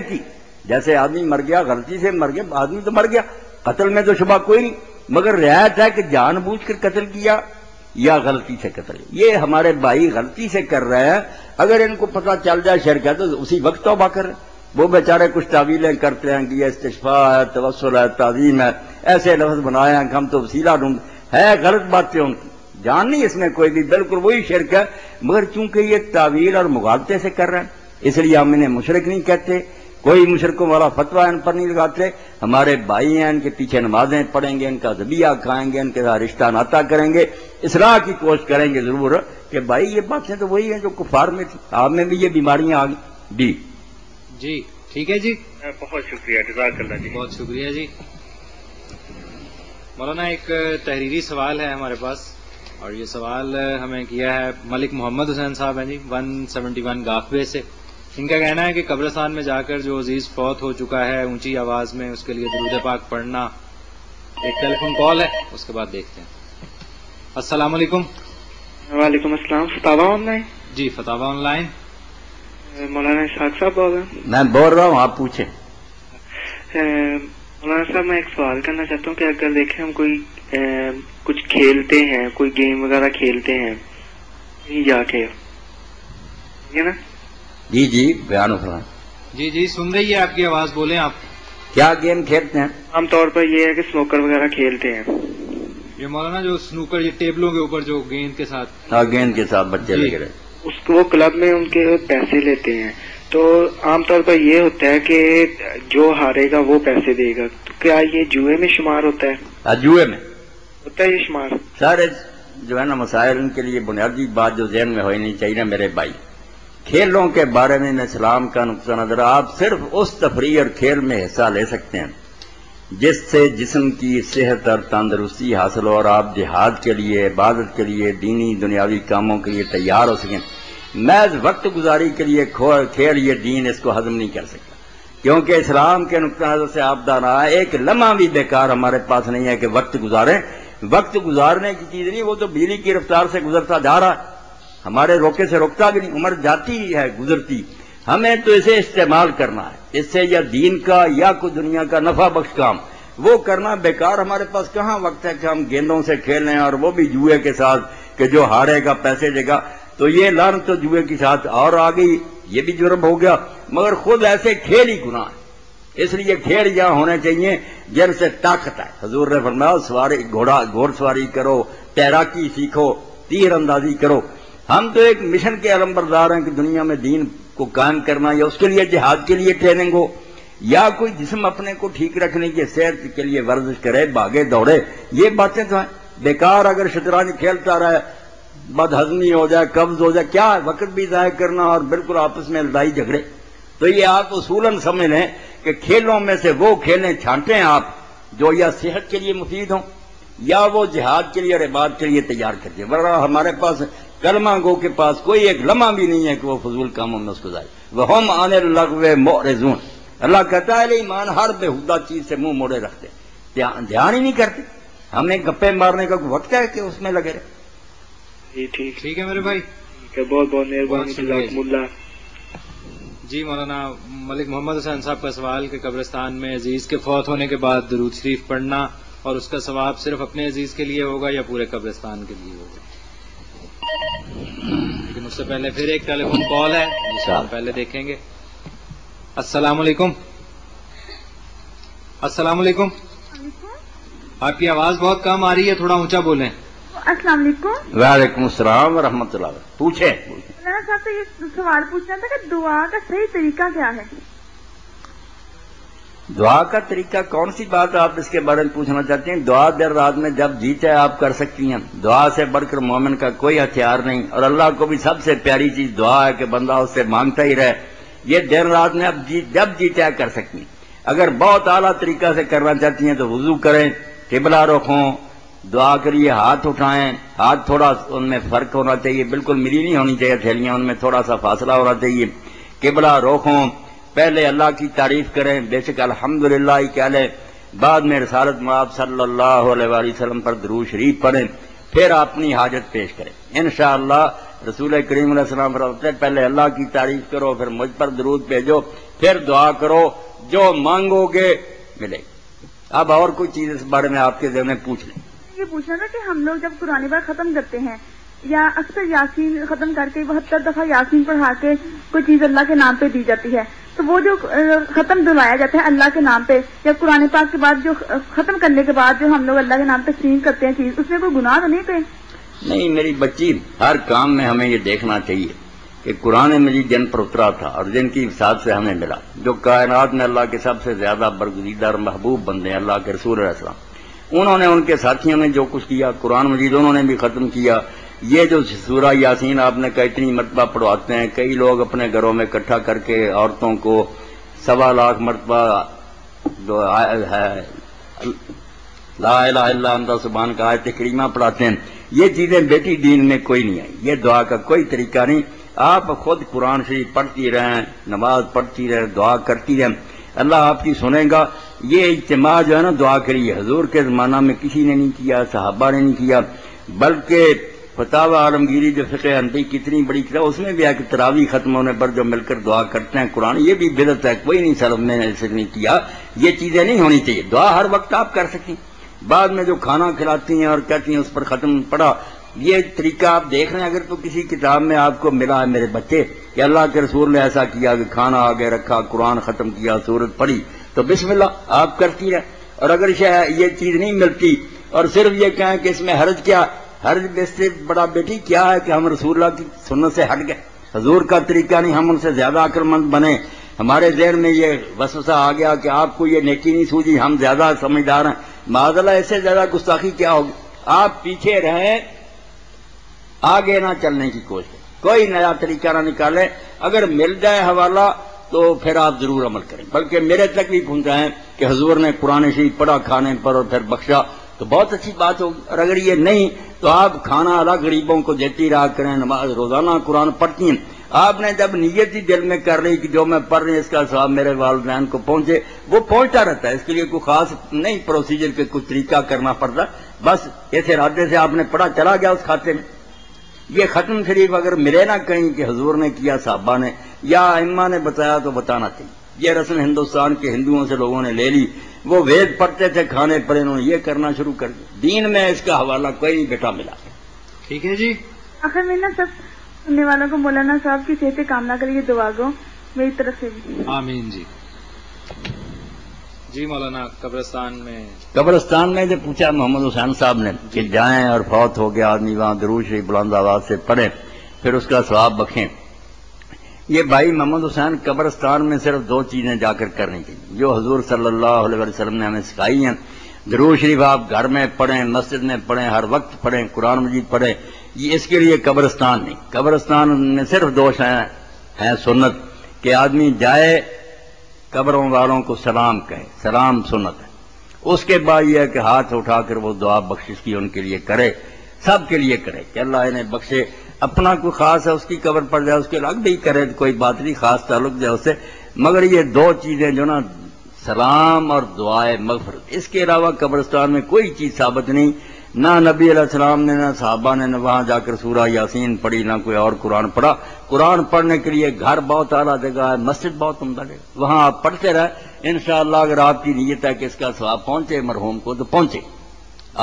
کی، جیسے آدمی مر گیا غلطی سے مر گیا، آدمی تو مر گیا، قتل میں تو شبہ کوئی نہیں، مگر رعایت ہے کہ جان بوجھ کر قتل کیا یا غلطی سے قتل، یہ ہمارے بھائی غلطی سے کر رہے ہیں، اگر ان کو پتہ چل جائے شرک ہے تو اسی وقت توبہ کر رہے ہیں۔ وہ بیچارے کچھ تعویلیں کرتے ہیں کہ یہ استشفاء ہے، توسل ہے، تعظیم ہے، ایسے لفظ بنائے ہیں کہ ہم تو وسیلہ ڈھونڈ، ہے غلط باتیں ان کی، جان نہیں اس میں کوئی بھی، بالکل وہی شرک ہے، مگر چونکہ یہ تعویل اور مغالطے سے کر رہے ہیں اس لیے ہم انہیں مشرک نہیں کہتے، کوئی مشرکوں والا فتویٰ ان پر نہیں لگاتے، ہمارے بھائی ہیں، ان کے پیچھے نمازیں پڑھیں گے، ان کا ذبیحہ کھائیں گے، ان کے ساتھ رشتہ ناطہ کریں گے، اصلاح کی کوشش کریں گے ضرور کہ بھائی یہ باتیں تو وہی ہیں جو کفار میں تھی، آپ میں بھی یہ بیماریاں آ گئی۔ جی ٹھیک ہے جی، بہت شکریہ، جزاک اللہ جی، بہت شکریہ جی۔ مولانا ایک تحریری سوال ہے ہمارے پاس، اور یہ سوال ہمیں کیا ہے ملک محمد حسین صاحب ہیں جی 171 گاکھوے سے۔ ان کا کہنا ہے کہ قبرستان میں جا کر جو عزیز فوت ہو چکا ہے اونچی آواز میں اس کے لیے درود پاک پڑھنا۔ ایک ٹیلی فون کال ہے، اس کے بعد دیکھتے ہیں۔ السلام علیکم۔ وعلیکم السلام، فتاوا on line? G فتاوا on line, مولانا اسحاق صاحب بول رہے ہیں؟ میں بول رہا ہوں، آپ پوچھیں۔ مولانا صاحب میں ایک سوال کرنا چاہتا ہوں کہ اگر دیکھیں ہم کوئی کچھ کھیلتے ہیں، کوئی گیم وغیرہ کھیلتے ہیں کہیں جا کے، ٹھیک ہے نا؟ جی جی بیان ہو، جی جی سن رہی ہے آپ کی آواز، بولیں آپ۔ کیا گیم کھیلتے ہیں؟ عام طور پر یہ ہے کہ سنوکر وغیرہ کھیلتے ہیں۔ یہ مولانا جو سنوکر، یہ ٹیبلوں کے اوپر جو گیند کے ساتھ، گیند کے ساتھ بچے لگ رہے، اس کو وہ کلب میں ان کے پیسے لیتے ہیں، تو عام طور پر یہ ہوتا ہے کہ جو ہارے گا وہ پیسے دے گا، تو کیا یہ جوئے میں شمار ہوتا ہے؟ جوئے میں ہوتا ہے یہ شمار؟ سارے جو ہے نا مسائل ان کے لیے بنیادی بات جو ذہن میں ہونی چاہیے نا میرے بھائی، کھیلوں کے بارے میں اسلام کا نقطہ نظر، آپ صرف اس تفریح اور کھیل میں حصہ لے سکتے ہیں جس سے جسم کی صحت اور تندرستی حاصل ہو اور آپ جہاد کے لیے، عبادت کے لیے، دینی دنیاوی کاموں کے لیے تیار ہو سکیں۔ محض وقت گزاری کے لیے کھیل یہ دین اس کو ہضم نہیں کر سکتا، کیونکہ اسلام کے نقطہ نظر سے آپ رہا ہے ایک لمحہ بھی بیکار ہمارے پاس نہیں ہے کہ وقت گزاریں، وقت گزارنے کی چیز نہیں، وہ تو بجلی کی رفتار سے گزرتا جا رہا ہے، ہمارے روکے سے روکتا بھی نہیں، عمر جاتی ہی ہے گزرتی، ہمیں تو اسے استعمال کرنا ہے، اس سے یا دین کا یا کوئی دنیا کا نفع بخش کام وہ کرنا بیکار، ہمارے پاس کہاں وقت ہے کہ ہم گیندوں سے کھیلیں اور وہ بھی جوئے کے ساتھ کہ جو ہارے گا پیسے دے گا، تو یہ لعنت تو جوئے کے ساتھ اور آ گئی، یہ بھی جرم ہو گیا، مگر خود ایسے کھیل ہی گناہ ہے، اس لیے کھیل یہاں ہونے چاہیے جن سے طاقت ہے، حضور نے فرمایا سواری گھوڑ سواری کرو، تیراکی سیکھو، تیر اندازی کرو، ہم تو ایک مشن کے علمبردار ہیں کہ دنیا میں دین کو قائم کرنا، یا اس کے لیے جہاد کے لیے ٹریننگ ہو، یا کوئی جسم اپنے کو ٹھیک رکھنے کی صحت کے لیے ورزش کرے، بھاگے دوڑے، یہ باتیں تو ہیں بیکار، اگر شطرنج کھیلتا رہے، بد ہضمی ہو جائے، قبض ہو جائے، کیا وقت بھی ضائع کرنا اور بالکل آپس میں لڑائی جھگڑے، تو یہ آپ اصولاً سمجھ لیں کہ کھیلوں میں سے وہ کھیلیں چھانٹیں آپ جو یا صحت کے لیے مفید ہوں یا وہ جہاد کے لیے اور عبادت کے لیے تیار کرتے ہیں، ورنہ ہمارے پاس کلمہ گو کے پاس کوئی ایک لمحہ بھی نہیں ہے کہ وہ فضول کاموں میں اس کو ضائع، وَهُمْ عَنِ اللَّغْوِ مُعْرِضُونَ، اللہ کہتا ہے ایمان ہر بےہودہ چیز سے منہ موڑے رکھتے، دھیان ہی نہیں کرتے، ہمیں گپے مارنے کا کوئی وقت ہے کہ اس میں لگے رہے۔ جی ٹھیک ہے میرے بھائی، بہت بہت مہربانی، جزاکم اللہ۔ جی مولانا ملک محمد حسین صاحب کا سوال کہ قبرستان میں عزیز کے فوت ہونے کے بعد درود شریف پڑھنا اور اس کا ثواب صرف اپنے عزیز کے لیے ہوگا یا پورے قبرستان کے لیے ہوگا؟ لیکن اس سے پہلے پھر ایک ٹیلی فون کال ہے جسے ہم پہلے دیکھیں گے۔ السلام علیکم۔ السلام علیکم، آپ کی آواز بہت کم آ رہی ہے، تھوڑا اونچا بولیں۔ السلام علیکم۔ وعلیکم السلام ورحمۃ اللہ، پوچھیں۔ مولانا صاحب سے یہ سوال پوچھنا تھا کہ دعا کا صحیح طریقہ کیا ہے؟ دعا کا طریقہ کون سی بات آپ اس کے بارے میں پوچھنا چاہتے ہیں؟ دعا دیر رات میں جب جی چاہے آپ کر سکتی ہیں، دعا سے بڑھ کر مومن کا کوئی ہتھیار نہیں، اور اللہ کو بھی سب سے پیاری چیز دعا ہے کہ بندہ اس سے مانگتا ہی رہے، یہ دیر رات میں جب جی چاہے کر سکتی ہیں۔ اگر بہت اعلیٰ طریقہ سے کرنا چاہتی ہیں تو وضو کریں، قبلہ رخوں، دعا کے لیے ہاتھ اٹھائیں، ہاتھ تھوڑا ان میں فرق ہونا چاہیے، بالکل ملی نہیں ہونی چاہیے تھیلیاں، ان میں تھوڑا سا فاصلہ ہونا چاہیے، قبلہ رخوں، پہلے اللہ کی تعریف کریں، بے شک الحمدللہ ہی کہہ لیں، بعد میں رسالت مآب صلی اللہ علیہ وآلہ وسلم پر درود شریف پڑھیں، پھر اپنی حاجت پیش کریں۔ انشاءاللہ رسول کریم علیہ السلام فرماتے ہیں پہلے اللہ کی تعریف کرو، پھر مجھ پر درود بھیجو، پھر دعا کرو، جو مانگو گے ملے گی۔ اب اور کوئی چیز اس بارے میں آپ کے ذہن میں پوچھ لیں۔ یہ پوچھنا تھا کہ ہم لوگ جب قرآن پاک ختم کرتے ہیں یا اکثر یاسین ختم کر کے 72 دفعہ یاسین پڑھا کے کوئی چیز اللہ کے نام پہ دی جاتی ہے، تو وہ جو ختم دلوایا جاتا ہے اللہ کے نام پہ یا قرآن پاک کے بعد جو ختم کرنے کے بعد جو ہم لوگ اللہ کے نام پہ تقسیم کرتے ہیں چیز، اس میں کوئی گناہ تو نہیں پہ؟ نہیں میری بچی، ہر کام میں ہمیں یہ دیکھنا چاہیے کہ قرآن مجید جن پر اترا تھا اور جن کی افساد سے ہمیں ملا، جو کائنات میں اللہ کے سب سے زیادہ برگزیدہ اور محبوب بندے ہیں، اللہ کے رسول علیہ السلام، انہوں نے، ان کے ساتھیوں نے جو کچھ کیا، قرآن مجید انہوں نے بھی ختم کیا۔ یہ جو سورہ یاسین آپ نے کہا اتنی مرتبہ پڑھواتے ہیں، کئی لوگ اپنے گھروں میں اکٹھا کر کے عورتوں کو 1.25 لاکھ مرتبہ لا الہ الا انت سبحان کا آیت کریمہ پڑھاتے ہیں۔ یہ چیزیں بیٹی دین میں کوئی نہیں آئی، یہ دعا کا کوئی طریقہ نہیں۔ آپ خود قرآن شریف پڑھتی رہیں، نماز پڑھتی رہیں، دعا کرتی رہیں، اللہ آپ کی سنے گا۔ یہ اجتماع جو ہے نا دعا کے لیے، حضور کے زمانہ میں کسی نے نہیں کیا، صحابہ نے نہیں کیا، بلکہ فتاوی عالمگیری جو فقہ حنفی کتنی بڑی کتاب، اس میں بھی ہے کہ تراویح ختم ہونے پر جو مل کر دعا کرتے ہیں قرآن، یہ بھی بدعت ہے، کوئی نہیں سلف نے ایسے نہیں کیا۔ یہ چیزیں نہیں ہونی چاہیے، دعا ہر وقت آپ کر سکیں۔ بعد میں جو کھانا کھلاتی ہیں اور کہتی ہیں اس پر ختم پڑا، یہ طریقہ آپ دیکھ رہے ہیں، اگر تو کسی کتاب میں آپ کو ملا ہے میرے بچے کہ اللہ کے رسول نے ایسا کیا کہ کھانا آگے رکھا، قرآن ختم کیا، سورت پڑھی، تو بسم اللہ آپ کرتی رہیں۔ اور اگر یہ چیز نہیں ملتی اور صرف یہ کہیں کہ اس میں حرج کیا، حرج سے بڑا بیٹی کیا ہے کہ ہم رسول اللہ کی سنت سے ہٹ گئے، حضور کا طریقہ نہیں، ہم ان سے زیادہ عقل مند بنے، ہمارے ذہن میں یہ وسوسہ آ گیا کہ آپ کو یہ نیکی نہیں سوجی، ہم زیادہ سمجھدار ہیں۔ معاذ اللہ اس سے زیادہ گستاخی کیا ہوگی؟ آپ پیچھے رہیں، آگے نہ چلنے کی کوشش کریں، کوئی نیا طریقہ نہ نکالیں۔ اگر مل جائے حوالہ تو پھر آپ ضرور عمل کریں، بلکہ میرے تک بھی پہنچائیں کہ حضور نے قرآن شریف پڑھا کھانے پر اور پھر بخشا، تو بہت اچھی بات ہوگی۔ اور اگر یہ نہیں تو آپ کھانا الگ غریبوں کو دیتی رہا کریں، نماز روزانہ قرآن پڑھتی ہیں۔ آپ نے جب نیت ہی دل میں کر لی کہ جو میں پڑھ رہی ہوں اس کا ثواب میرے والدین کو پہنچے، وہ پہنچتا رہتا ہے، اس کے لیے کوئی خاص نہیں پروسیجر کے کچھ طریقہ کرنا پڑتا، بس اس ارادے سے آپ نے پڑھا چلا گیا اس کھاتے میں۔ یہ ختم شریف اگر ملے نہ کہیں کہ حضور نے کیا، صحابہ نے یا ائمہ نے بتایا، تو بتانا چاہیے۔ یہ رسم ہندوستان کے ہندوؤں سے لوگوں نے لے لی، وہ وید پڑھتے تھے کھانے پر، انہوں نے یہ کرنا شروع کر دیا۔ دین میں اس کا حوالہ کوئی نہیں بیٹا ملا۔ ٹھیک ہے جی، آخر میں نا سب سننے والوں کو مولانا صاحب کی صحت کامنا کے لیے دعا گو میری طرف سے بھی۔ آمین جی۔ جی مولانا، قبرستان میں جو پوچھا محمد حسین صاحب نے کہ جائیں اور فوت ہو گیا آدمی، وہاں درود شریف بلند آواز سے پڑھیں پھر اس کا ثواب بخشیں۔ یہ بھائی محمد حسین، قبرستان میں صرف 2 چیزیں جا کر کرنی چاہیے جو حضور صلی اللہ علیہ وسلم نے ہمیں سکھائی ہیں۔ درود شریف آپ گھر میں پڑھیں، مسجد میں پڑھیں، ہر وقت پڑھیں، قرآن مجید پڑھیں، یہ اس کے لیے قبرستان نہیں۔ قبرستان میں صرف 2 ہیں سنت کہ آدمی جائے قبروں والوں کو سلام کہے، سلام سنت ہے۔ اس کے بعد یہ ہے کہ ہاتھ اٹھا کر وہ دعا بخشش کی ان کے لیے کرے، سب کے لیے کرے کہ اللہ انہیں بخشے۔ اپنا کوئی خاص ہے اس کی قبر پر جائے، اس کے الگ بھی کرے، کوئی بات نہیں، خاص تعلق جائے اس سے، مگر یہ 2 چیزیں جو نا سلام اور دعائے مغفرت، اس کے علاوہ قبرستان میں کوئی چیز ثابت نہیں، نہ نبی علیہ السلام نے، نہ صحابہ نے، نہ وہاں جا کر سورہ یاسین پڑھی، نہ کوئی اور قرآن پڑھا۔ قرآن پڑھنے کے لیے گھر بہت اعلیٰ جگہ ہے، مسجد بہت عمدہ جگہ، وہاں آپ پڑھتے رہیں، انشاءاللہ اگر آپ کی نیت ہے کہ اس کا ثواب پہنچے مرحوم کو تو پہنچے۔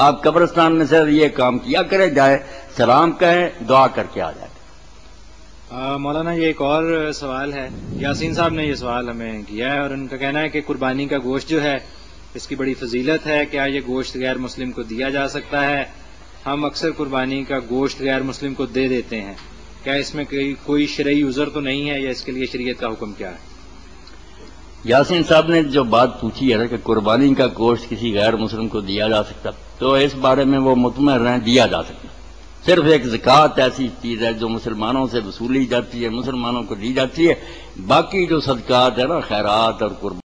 آپ قبرستان میں صرف یہ کام کیا کرے، جائے سلام کہیں، دعا کر کے آ جائے۔ مولانا یہ ایک اور سوال ہے، یاسین صاحب نے یہ سوال ہمیں کیا ہے اور ان کا کہنا ہے کہ قربانی کا گوشت جو ہے اس کی بڑی فضیلت ہے، کیا یہ گوشت غیر مسلم کو دیا جا سکتا ہے؟ ہم اکثر قربانی کا گوشت غیر مسلم کو دے دیتے ہیں، کیا اس میں کوئی شرعی عذر تو نہیں ہے یا اس کے لیے شریعت کا حکم کیا ہے؟ یاسین صاحب نے جو بات پوچھی ہے کہ قربانی کا گوشت کسی غیر مسلم کو دیا جا سکتا، تو اس بارے میں وہ مطمئن رہیں، دیا جا سکتا۔ صرف ایک زکوٰۃ ایسی چیز ہے جو مسلمانوں سے وصولی جاتی ہے، مسلمانوں کو دی جاتی ہے، باقی جو صدقات ہے نا، خیرات اور قربانی